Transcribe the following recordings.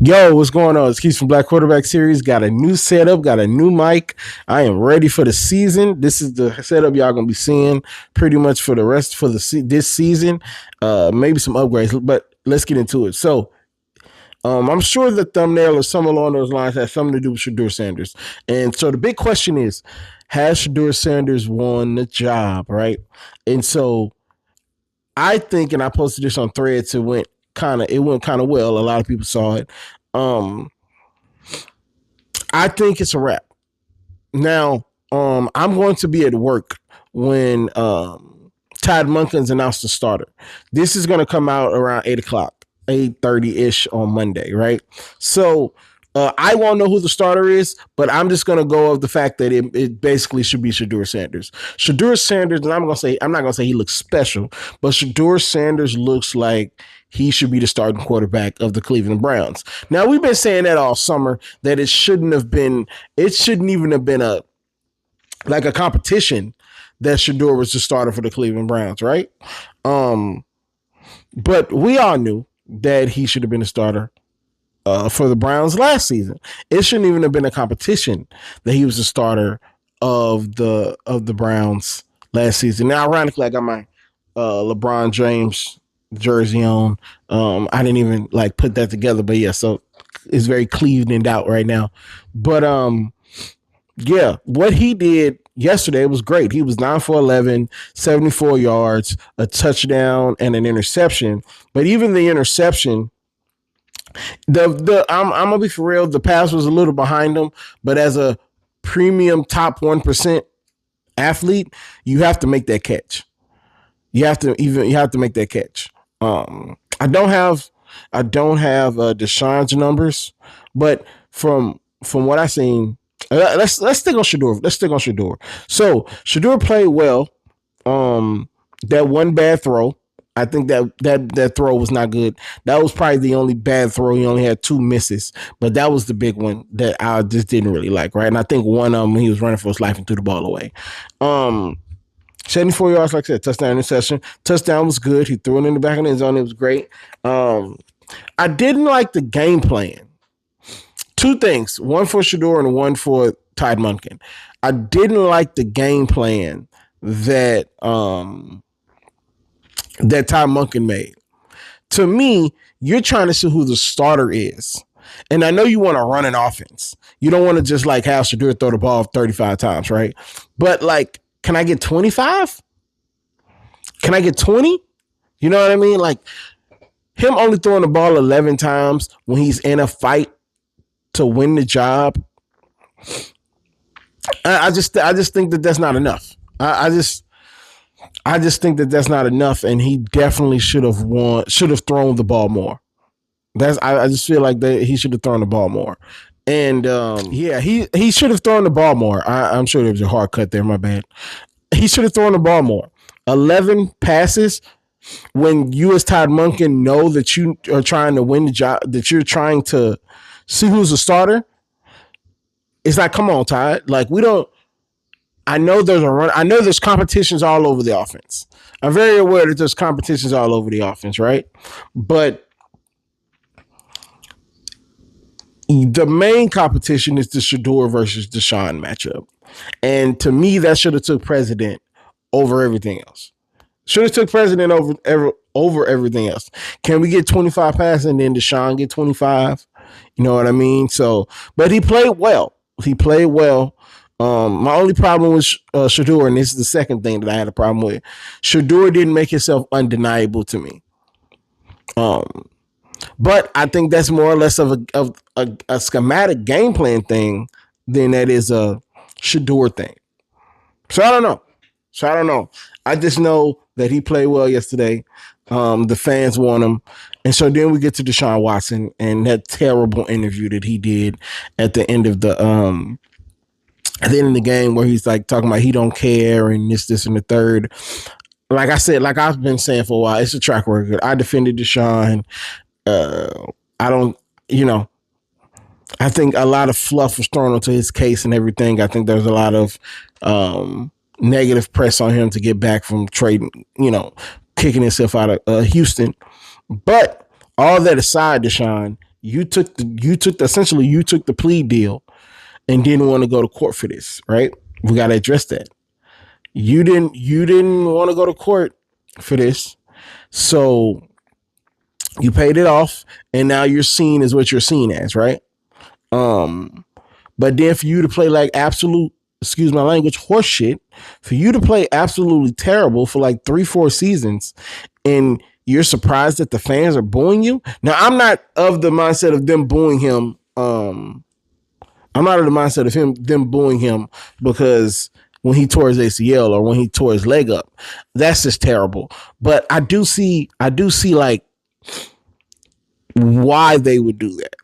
Yo, what's going on? It's Keith from Black Quarterback Series. Got a new setup, got a new mic. I am ready for the season. This is the setup y'all gonna be seeing pretty much for the rest for this season. Maybe some upgrades, but let's get into it. So, I'm sure the thumbnail or some along those lines has something to do with Shedeur Sanders. And so the big question is, has Shedeur Sanders won the job, right? And so I think, and I posted this on Threads, it went kind of well. A lot of people saw it. Um, I think it's a wrap. Now, I'm going to be at work when Todd Monken's announced the starter. This is going to come out around 8 o'clock, 8:30 ish on Monday, right? So I won't know who the starter is, but I'm just going to go of the fact that it basically should be Shedeur Sanders. Shedeur Sanders, and I'm not going to say he looks special, but Shedeur Sanders looks like he should be the starting quarterback of the Cleveland Browns. Now, we've been saying that all summer, that it shouldn't even have been a competition that Shedeur was the starter for the Cleveland Browns, right? But we all knew that he should have been a starter for the Browns last season. It shouldn't even have been a competition that he was the starter of the Browns last season. Now, ironically, I got my LeBron James jersey on. I didn't even put that together, but yeah, so it's very Cleveland out right now. But yeah, what he did yesterday was great. He was 9 for 11, 74 yards, a touchdown, and an interception. But even the interception, I'm gonna be for real. The pass was a little behind him, but as a premium top 1% athlete, you have to make that catch. You have to make that catch. I don't have Deshaun's numbers, but from what I've seen, let's stick on Shedeur. So Shedeur played well. That one bad throw, I think that throw was not good. That was probably the only bad throw. He only had 2 misses, but that was the big one that I just didn't really like, right? And I think one of them, he was running for his life and threw the ball away. 74 yards, like I said, touchdown, interception. Touchdown was good. He threw it in the back of the end zone. It was great. I didn't like the game plan. 2 things, one for Shedeur and one for Todd Monken. I didn't like the game plan that that Todd Monken made. To me, you're trying to see who the starter is. And I know you want to run an offense. You don't want to just have Shedeur throw the ball 35 times, right? But can I get 25? Can I get 20? You know what I mean? Him only throwing the ball 11 times when he's in a fight to win the job. I just think that that's not enough. I just think that that's not enough, and he definitely should have thrown the ball more. I just feel like that he should have thrown the ball more. And yeah, he should have thrown the ball more. I'm sure there was a hard cut there. My bad. He should have thrown the ball more. 11 passes when you as Todd Monken know that you are trying to win the job, that you're trying to see who's a starter. It's come on, Todd. We don't. I know there's a run. I know there's competitions all over the offense. I'm very aware that there's competitions all over the offense, right? But the main competition is the Shedeur versus Deshaun matchup. And to me, that should have took precedent over everything else. Should have took precedent over everything else. Can we get 25 passes and then Deshaun get 25? You know what I mean? So, but he played well. My only problem with Shedeur, and this is the second thing that I had a problem with, Shedeur didn't make himself undeniable to me. But I think that's more or less of a schematic game plan thing than that is a Shedeur thing. So I don't know. I just know that he played well yesterday. The fans want him. And so then we get to Deshaun Watson and that terrible interview that he did at the end of the game where he's talking about he don't care and this, and the third. Like I said, like I've been saying for a while, it's a track record. I defended Deshaun. I don't, I think a lot of fluff was thrown onto his case and everything. I think there's a lot of negative press on him to get back from trading, kicking himself out of Houston. But all that aside, Deshaun, essentially you took the plea deal and didn't want to go to court for this, right? We got to address that. You didn't want to go to court for this, so you paid it off, and now you're seen as what you're seen as, right? Um, but then for you to play like absolute, excuse my language, horseshit, for you to play absolutely terrible for like 3-4 seasons, and you're surprised that the fans are booing you. Now, I'm not of the mindset of them booing him. I'm not of the mindset of them booing him because when he tore his ACL or when he tore his leg up, that's just terrible. But I do see why they would do that.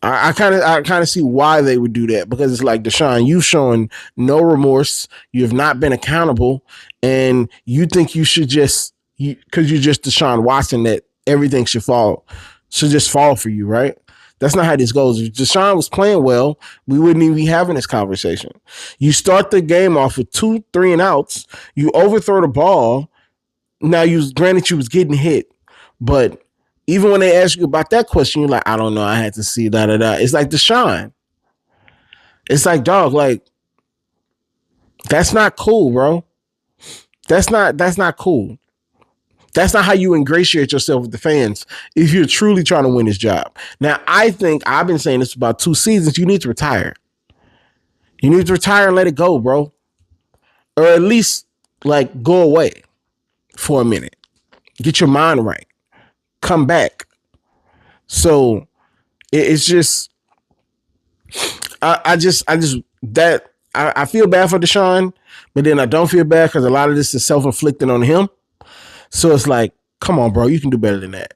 I kind of see why they would do that, because it's like, Deshaun, you've shown no remorse. You have not been accountable, and you think you should just, because you're just Deshaun Watson, that everything should just fall for you, right? That's not how this goes. If Deshaun was playing well, we wouldn't even be having this conversation. You start the game off with 2, 3 and outs. You overthrow the ball. Now, granted you was getting hit, but even when they ask you about that question, you're like, I don't know. I had to see da da da. It's like, Deshaun. It's like, dog. Like, that's not cool, bro. That's not cool. That's not how you ingratiate yourself with the fans if you're truly trying to win this job. Now, I think I've been saying this for about 2 seasons. You need to retire. You need to retire and let it go, bro. Or at least, like, go away for a minute. Get your mind right. Come back. So it's just, I just that I feel bad for Deshaun, but then I don't feel bad because a lot of this is self-inflicted on him. So it's like, come on, bro, you can do better than that.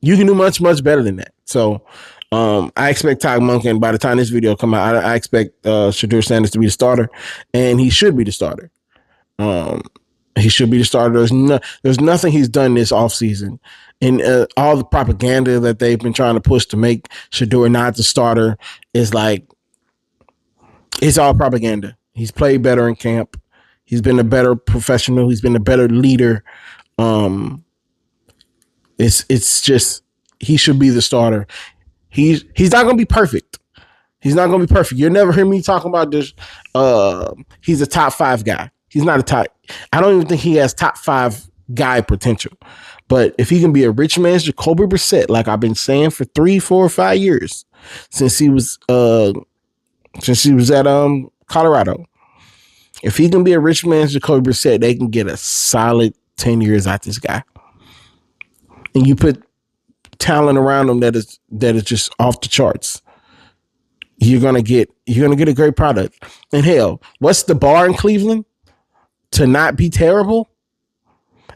You can do much, much better than that. So I expect Todd Monken, by the time this video come out, I expect Shedeur Sanders to be the starter, and he should be the starter. Um, he should be the starter. There's nothing he's done this offseason. And all the propaganda that they've been trying to push to make Shedeur not the starter is like, it's all propaganda. He's played better in camp. He's been a better professional. He's been a better leader. Um, it's just, he should be the starter. He's not gonna be perfect. He's not gonna be perfect. You'll never hear me talking about this. He's a top 5 guy. He's not a top. I don't even think he has top 5 guy potential. But if he can be a rich man's Jacoby Brissett, like I've been saying for 3, 4, 5 years since he was at Colorado, if he can be a rich man's Jacoby Brissett, they can get a solid 10 years out this guy. And you put talent around him that is just off the charts. You're gonna get a great product. And hell, what's the bar in Cleveland? To not be terrible?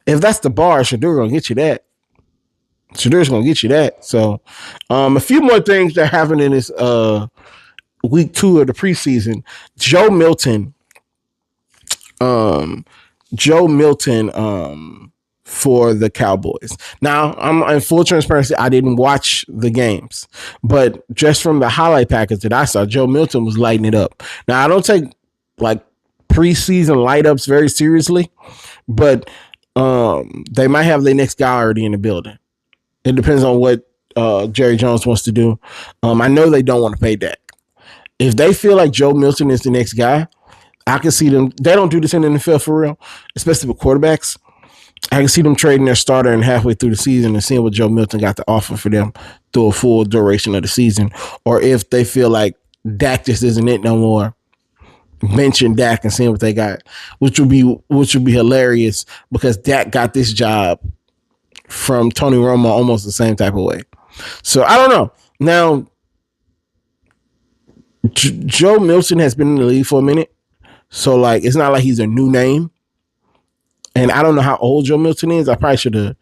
If that's the bar, Shedeur gonna get you that. Shedeur's gonna get you that. So, a few more things that happened in this week 2 of the preseason. Joe Milton, for the Cowboys. Now, I'm in full transparency, I didn't watch the games, but just from the highlight package that I saw, Joe Milton was lighting it up. Now, I don't take like preseason light ups very seriously, but they might have their next guy already in the building. It depends on what Jerry Jones wants to do. I know they don't want to pay Dak. If they feel like Joe Milton is the next guy, I can see them. They don't do this in the NFL for real, especially with quarterbacks. I can see them trading their starter and halfway through the season and seeing what Joe Milton got to offer for them through a full duration of the season. Or if they feel like Dak just isn't it no more, mention Dak and seeing what they got, which would be hilarious because Dak got this job from Tony Romo almost the same type of way. So I don't know. Now, Joe Milton has been in the league for a minute, so like it's not like he's a new name. And I don't know how old Joe Milton is. I probably should have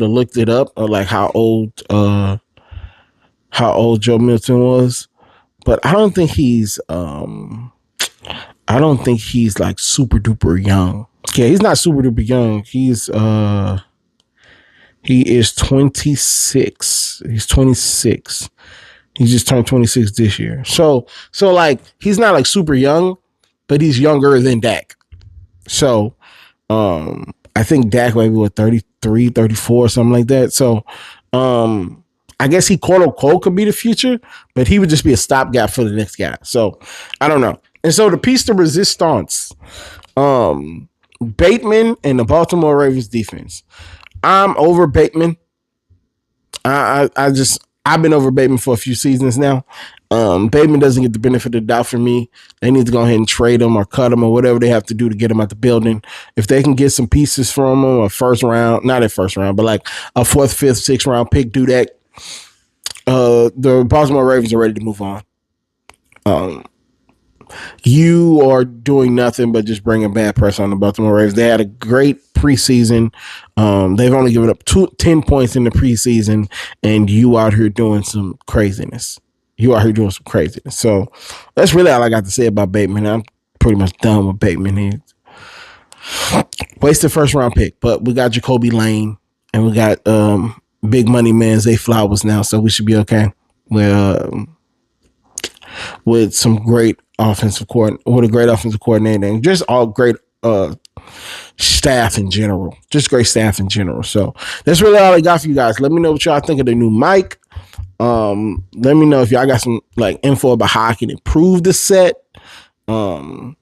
looked it up, or like how old Joe Milton was. But I don't think he's like super duper young. Yeah, he's not super duper young. He is 26. He's 26. He just turned 26 this year. So like he's not like super young, but he's younger than Dak. So I think Dak might be 33, 34, something like that. So I I guess he quote unquote could be the future, but he would just be a stopgap for the next guy. So I don't know. And so the piece de resistance, Bateman and the Baltimore Ravens defense. I'm over Bateman. I've been over Bateman for a few seasons now. Bateman doesn't get the benefit of the doubt for me. They need to go ahead and trade him or cut him or whatever they have to do to get him out the building. If they can get some pieces from him, a first round, not a first round, but like a fourth, fifth, sixth round pick, do that. The Baltimore Ravens are ready to move on. You are doing nothing but just bringing bad pressure on the Baltimore Ravens. They had a great preseason. They've only given up 10 points in the preseason, and you out here doing some craziness. So that's really all I got to say about Bateman. I'm pretty much done with Bateman. He wasted first round pick, but we got Jacoby Lane and we got big money man Zay Flowers now, so we should be okay. With some great offensive coordinator, and just all great staff in general. So that's really all I got for you guys. Let me know what y'all think of the new mic. Let me know if y'all got some like info about how I can improve the set. It's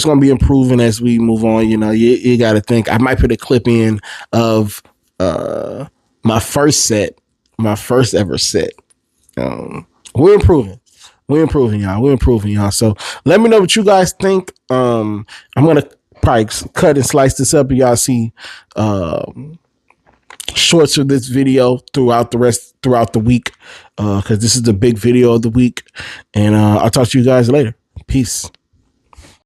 gonna be improving as we move on. You got to think. I might put a clip in of my first ever set. We're improving. y'all. So let me know what you guys think. I'm gonna probably cut and slice this up, and y'all see shorts of this video throughout the week, because this is the big video of the week. And I'll talk to you guys later. Peace.